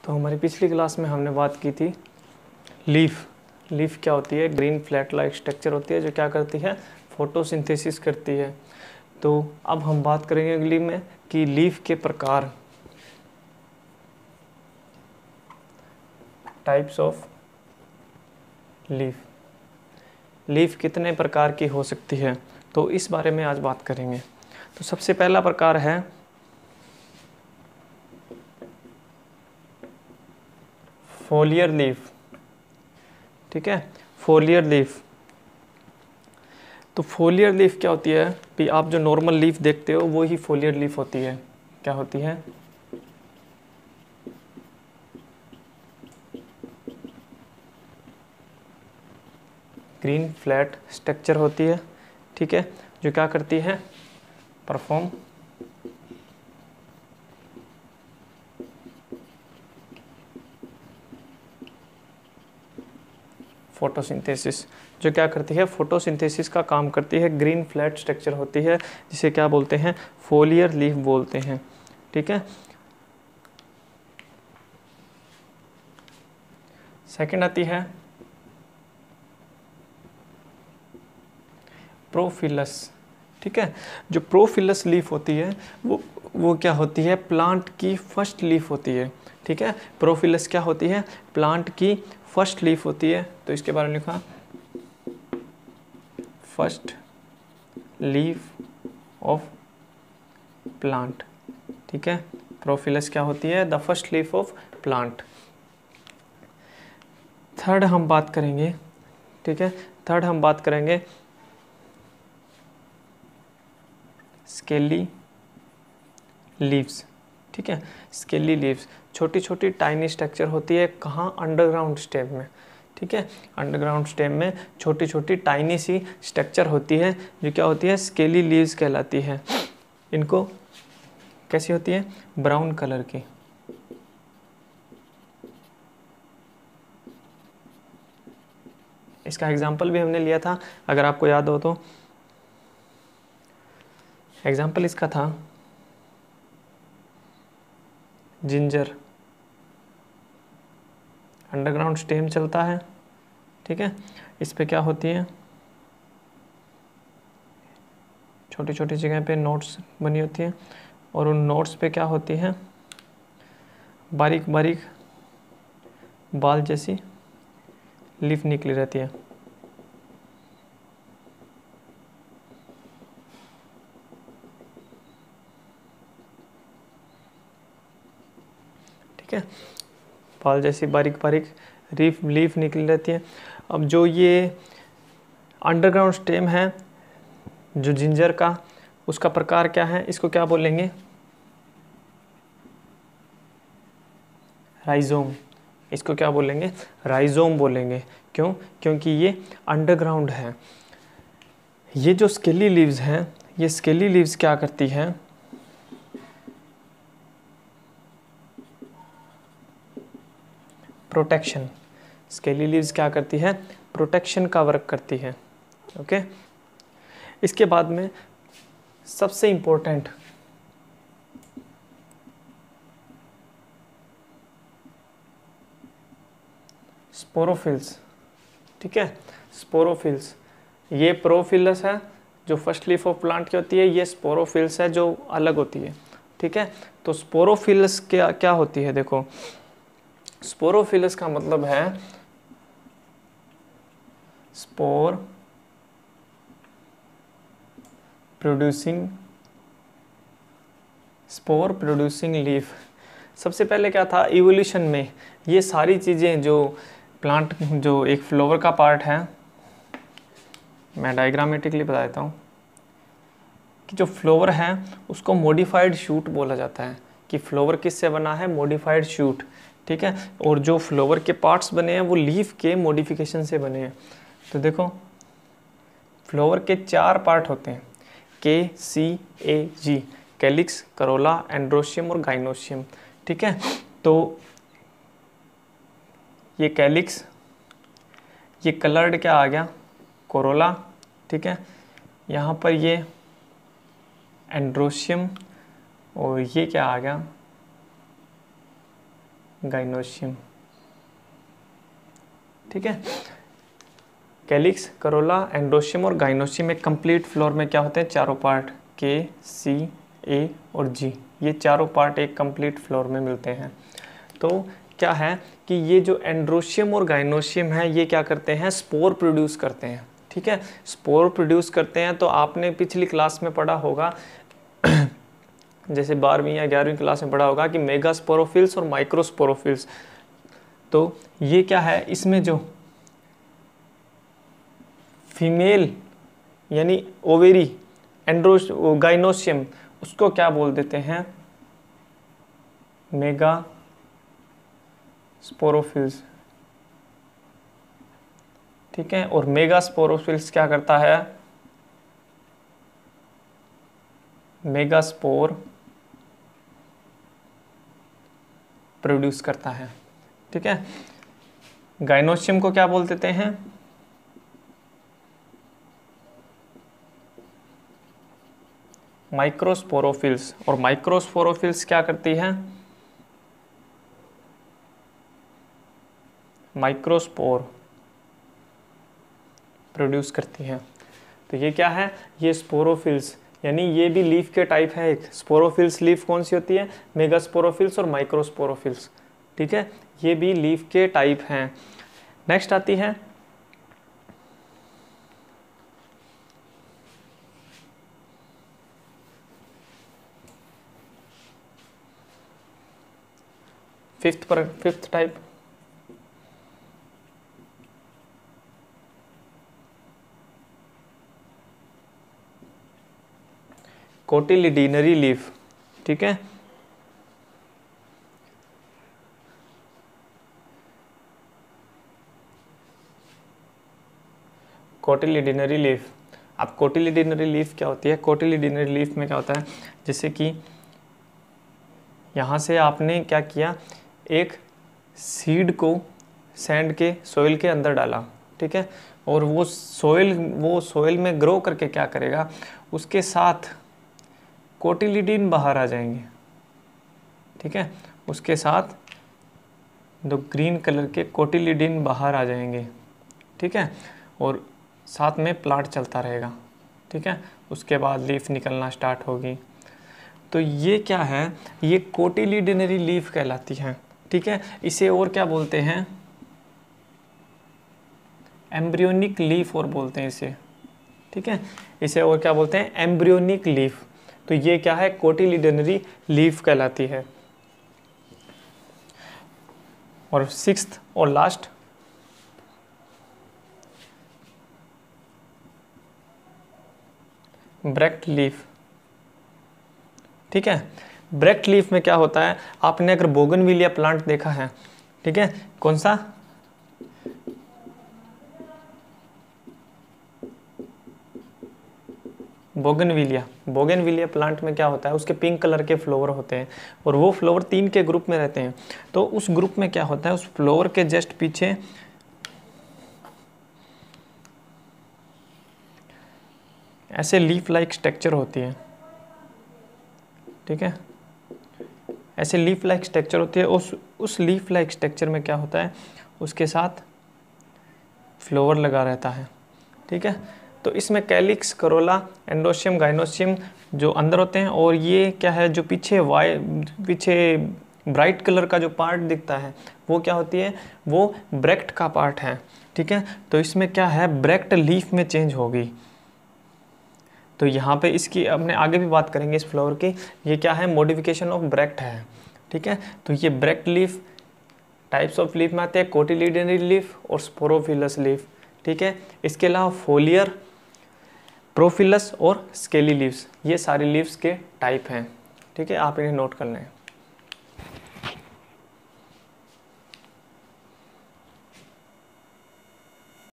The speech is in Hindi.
तो हमारी पिछली क्लास में हमने बात की थी लीफ क्या होती है। ग्रीन फ्लैट लाइक स्ट्रक्चर होती है जो क्या करती है, फोटोसिंथेसिस करती है। तो अब हम बात करेंगे अगली में कि लीफ के प्रकार, टाइप्स ऑफ लीफ कितने प्रकार की हो सकती है, तो इस बारे में आज बात करेंगे। तो सबसे पहला प्रकार है फोलियर लीफ। ठीक है, फोलियर लीफ। तो फोलियर लीफ क्या होती है कि आप जो नॉर्मल लीफ देखते हो वो ही फोलियर लीफ होती है। क्या होती है? ग्रीन फ्लैट स्ट्रक्चर होती है। ठीक है, जो क्या करती है, परफॉर्म फोटोसिंथेसिस, जो क्या करती है, फोटोसिंथेसिस का काम करती है। ग्रीन फ्लैट स्ट्रक्चर होती है जिसे क्या बोलते हैं, फोलियर लीफ बोलते हैं। ठीक है, सेकंड आती है प्रोफिलस। ठीक है, जो प्रोफिलस लीफ होती है वो क्या होती है, प्लांट की फर्स्ट लीफ होती है। ठीक है, प्रोफिलस क्या होती है, प्लांट की फर्स्ट लीफ होती है। तो इसके बारे में लिखा फर्स्ट लीफ ऑफ प्लांट। ठीक है, प्रोफिलस क्या होती है, the first leaf of plant. Third हम बात करेंगे, ठीक है, थर्ड हम बात करेंगे स्केली लीव्स। ठीक है, स्केली लीव्स छोटी छोटी टाइनी स्ट्रक्चर होती है। कहाँ? अंडरग्राउंड स्टेम में। ठीक है, अंडरग्राउंड स्टेम में छोटी छोटी टाइनी सी स्ट्रक्चर होती है जो क्या होती है, स्केली लीव्स कहलाती है। इनको कैसी होती है, ब्राउन कलर की। इसका एग्जाम्पल भी हमने लिया था, अगर आपको याद हो तो। एग्जाम्पल इसका था जिंजर। अंडरग्राउंड स्टेम चलता है। ठीक है, इस पे क्या होती है, छोटी छोटी जगह पे नोट्स बनी होती हैं और उन नोट्स पे क्या होती है, बारीक बारीक बाल जैसी लीफ निकली रहती है। ठीक है, बाल जैसी बारीक बारीक लीफ निकली रहती है। अब जो ये अंडरग्राउंड स्टेम है जो जिंजर का, उसका प्रकार क्या है, इसको क्या बोलेंगे, राइजोम। इसको क्या बोलेंगे, राइजोम बोलेंगे। क्यों? क्योंकि ये अंडरग्राउंड है। ये जो स्केली लीव्स हैं, ये स्केली लीव्स क्या करती हैं, प्रोटेक्शन। स्केली लीव्स क्या करती है, प्रोटेक्शन का वर्क करती है। ओके, इसके बाद में सबसे इंपॉर्टेंट स्पोरोफिल्स। ठीक है, स्पोरोफिल्स। ये प्रोफिलस है जो फर्स्ट लीफ ऑफ प्लांट की होती है, ये स्पोरोफिल्स है जो अलग होती है। ठीक है, तो स्पोरोफिल्स क्या क्या होती है, देखो स्पोरोफिलस का मतलब है स्पोर प्रोड्यूसिंग लीफ। सबसे पहले क्या था, इवोल्यूशन में ये सारी चीज़ें जो प्लांट, जो एक फ्लावर का पार्ट है, मैं डायग्रामेटिकली बता देता हूँ कि जो फ्लावर है उसको मॉडिफाइड शूट बोला जाता है। कि फ्लावर किससे बना है, मॉडिफाइड शूट। ठीक है, और जो फ्लावर के पार्ट्स बने हैं वो लीफ के मॉडिफिकेशन से बने हैं। तो देखो फ्लावर के 4 पार्ट होते हैं, KCAG, कैलिक्स, करोला, एंड्रोशियम और गाइनोशियम। ठीक है, तो ये कैलिक्स, ये कलर्ड क्या आ गया, कोरोला। ठीक है, यहाँ पर ये एंड्रोशियम और ये क्या आ गया, गाइनोशियम। ठीक है, कैलिक्स, करोला, एंड्रोशियम और गाइनोशियम एक कंप्लीट फ्लोर में क्या होते हैं, चारों पार्ट के, सी, ए और जी, ये चारों पार्ट एक कंप्लीट फ्लोर में मिलते हैं। तो क्या है कि ये जो एंड्रोशियम और गाइनोशियम है ये क्या करते हैं, स्पोर प्रोड्यूस करते हैं। ठीक है, स्पोर प्रोड्यूस करते हैं। तो आपने पिछली क्लास में पढ़ा होगा जैसे 12वीं या 11वीं क्लास में पढ़ा होगा कि मेगास्पोरोफिल्स और माइक्रोस्पोरोफिल्स। तो ये क्या है, इसमें जो फीमेल यानी ओवेरी गाइनोशियम, उसको क्या बोल देते हैं, मेगास्पोरोफिल्स। ठीक है, और मेगास्पोरोफिल्स क्या करता है, मेगास्पोर प्रोड्यूस करता है। ठीक है, गाइनोशियम को क्या बोल देते हैं, माइक्रोस्पोरोफिल्स, और माइक्रोस्पोरोफिल्स क्या करती है, माइक्रोस्पोर प्रोड्यूस करती है। तो ये क्या है, ये स्पोरोफिल्स, यानी ये भी लीफ के टाइप है। एक स्पोरोफिल्स लीफ कौन सी होती है, मेगास्पोरोफिल्स और माइक्रोस्पोरोफिल्स। ठीक है, ये भी लीफ के टाइप हैं। नेक्स्ट आती है फिफ्थ टाइप, कोटिलिडीनरी लीफ। ठीक है, कोटिलिडीनरी लीफ। अब कोटिलिडीनरी लीफ क्या होती है, कोटिलिडीनरी लीफ में क्या होता है, जैसे कि यहाँ से आपने क्या किया, एक सीड को सैंड के सॉइल के अंदर डाला। ठीक है, और वो सॉइल में ग्रो करके क्या करेगा, उसके साथ कोटिलिडीन बाहर आ जाएंगे। ठीक है, उसके साथ दो ग्रीन कलर के कोटिलिडीन बाहर आ जाएंगे। ठीक है, और साथ में प्लांट चलता रहेगा। ठीक है, उसके बाद लीफ निकलना स्टार्ट होगी। तो ये क्या है, ये कोटिलिडीनरी लीफ कहलाती है। ठीक है, इसे और क्या बोलते हैं, एम्ब्रियोनिक लीफ और बोलते हैं इसे। ठीक है, इसे और क्या बोलते हैं, एम्ब्रियोनिक लीफ। तो ये क्या है, कोटिलिडीनरी लीफ कहलाती है। और सिक्स्थ और लास्ट, ब्रेक्ट लीफ। ठीक है, ब्रेक्ट लीफ में क्या होता है, आपने अगर बोगनविलिया प्लांट देखा है, ठीक है, कौन सा, बोगनविलिया प्लांट में क्या होता है, उसके पिंक कलर के फ्लावर होते हैं, और वो फ्लावर 3 के ग्रुप में रहते हैं। तो उस ग्रुप में क्या होता है, उस फ्लावर के जस्ट पीछे ऐसे लीफ लाइक स्ट्रक्चर होती है। ठीक है, ऐसे लीफ लाइक स्ट्रक्चर होती है। उस लीफ लाइक स्ट्रक्चर में क्या होता है, उसके साथ फ्लावर लगा रहता है। ठीक है, तो इसमें कैलिक्स, करोला, एंड्रोशियम, गाइनोशियम जो अंदर होते हैं, और ये क्या है, जो पीछे ब्राइट कलर का जो पार्ट दिखता है वो क्या होती है, वो ब्रेक्ट का पार्ट है। ठीक है, तो इसमें क्या है, ब्रेक्ट लीफ में चेंज होगी। तो यहाँ पे इसकी अपने आगे भी बात करेंगे इस फ्लावर की, ये क्या है, मॉडिफिकेशन ऑफ ब्रेक्ट है। ठीक है, तो ये Brecht leaf types of leaf में आते हैं, कोटिलिडीनरी लीफ और स्पोरोफिलस लीफ। ठीक है, इसके अलावा फोलियर, प्रोफिलस और स्केली लीव्स, ये सारी लीव्स के टाइप हैं। ठीक है, आप इन्हें नोट कर लें।